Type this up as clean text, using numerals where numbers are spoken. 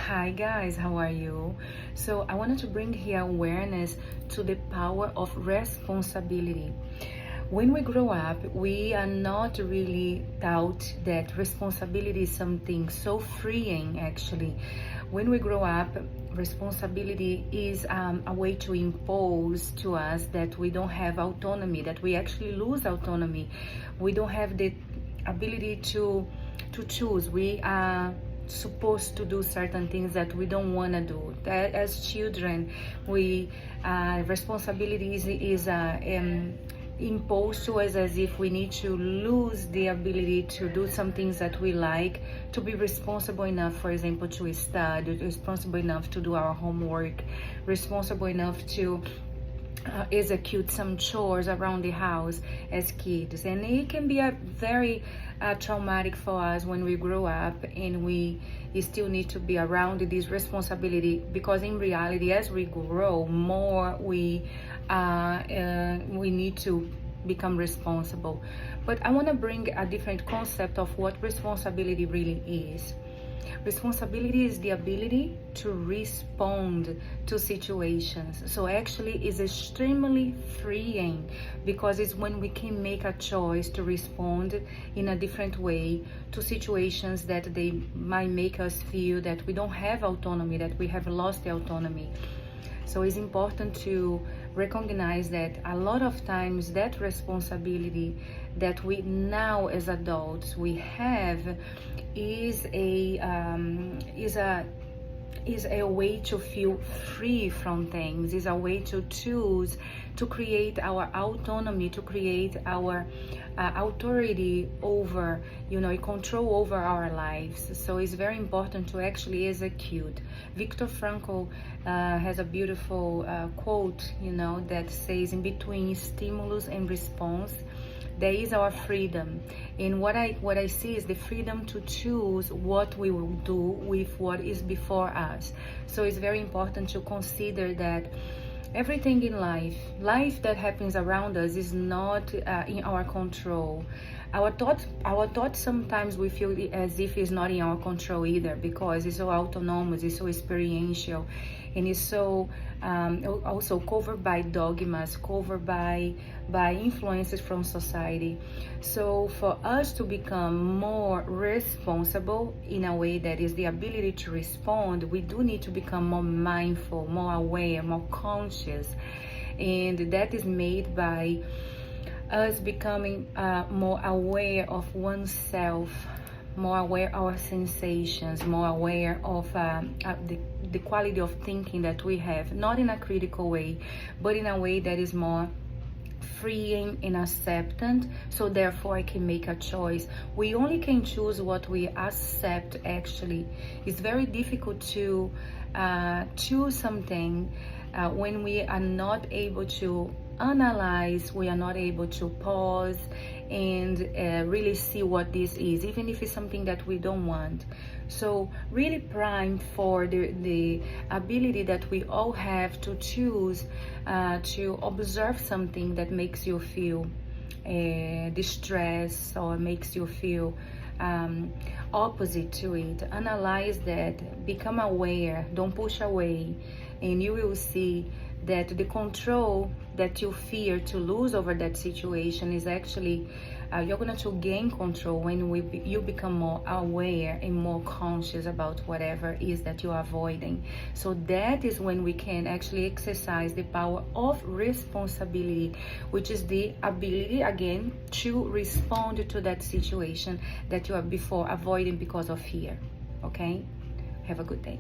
Hi guys, how are you? So I wanted to bring here awareness to the power of responsibility. When we grow up, we are not really taught that responsibility is something so freeing actually. When we grow up, responsibility is a way to impose to us that we don't have autonomy, that we actually lose autonomy. We don't have the ability to choose. We are supposed to do certain things that we don't want to do. That as children, we responsibility is imposed to us as if we need to lose the ability to do some things that we like, to be responsible enough, for example, to study, responsible enough to do our homework, responsible enough to execute some chores around the house as kids. And it can be a very traumatic for us when we grow up and we still need to be around this responsibility, because in reality, as we grow more, we need to become responsible. But I want to bring a different concept of what responsibility really is. Responsibility is the ability to respond to situations. So actually it's extremely freeing, because it's when we can make a choice to respond in a different way to situations that they might make us feel that we don't have autonomy, that we have lost the autonomy. So it's important to recognize that a lot of times that responsibility that we now as adults we have is a way to feel free from things, is a way to choose to create our autonomy, to create our authority over, control over our lives. So it's very important to actually execute. Viktor Frankl has a beautiful quote, that says, in between stimulus and response, there is our freedom. And what I see is the freedom to choose what we will do with what is before us. So it's very important to consider that everything in life that happens around us is not in our control. Our thoughts sometimes we feel as if it's not in our control either, because it's so autonomous, it's so experiential, and it's so also covered by dogmas, covered by influences from society. So for us to become more responsible in a way that is the ability to respond, we do need to become more mindful, more aware, more conscious. And that is made by us becoming more aware of oneself, more aware of our sensations, more aware of the quality of thinking that we have, not in a critical way, but in a way that is more freeing and acceptant. So therefore I can make a choice. We only can choose what we accept. Actually, it's very difficult to choose something when we are not able to analyze, we are not able to pause and really see what this is, even if it's something that we don't want. So really prime for the ability that we all have to choose to observe something that makes you feel distress, or makes you feel opposite to it. Analyze that, become aware, don't push away, and you will see that the control that you fear to lose over that situation is actually you're going to gain control when you become more aware and more conscious about whatever is that you're avoiding. So that is when we can actually exercise the power of responsibility, which is the ability again to respond to that situation that you are before avoiding because of fear. Okay, have a good day.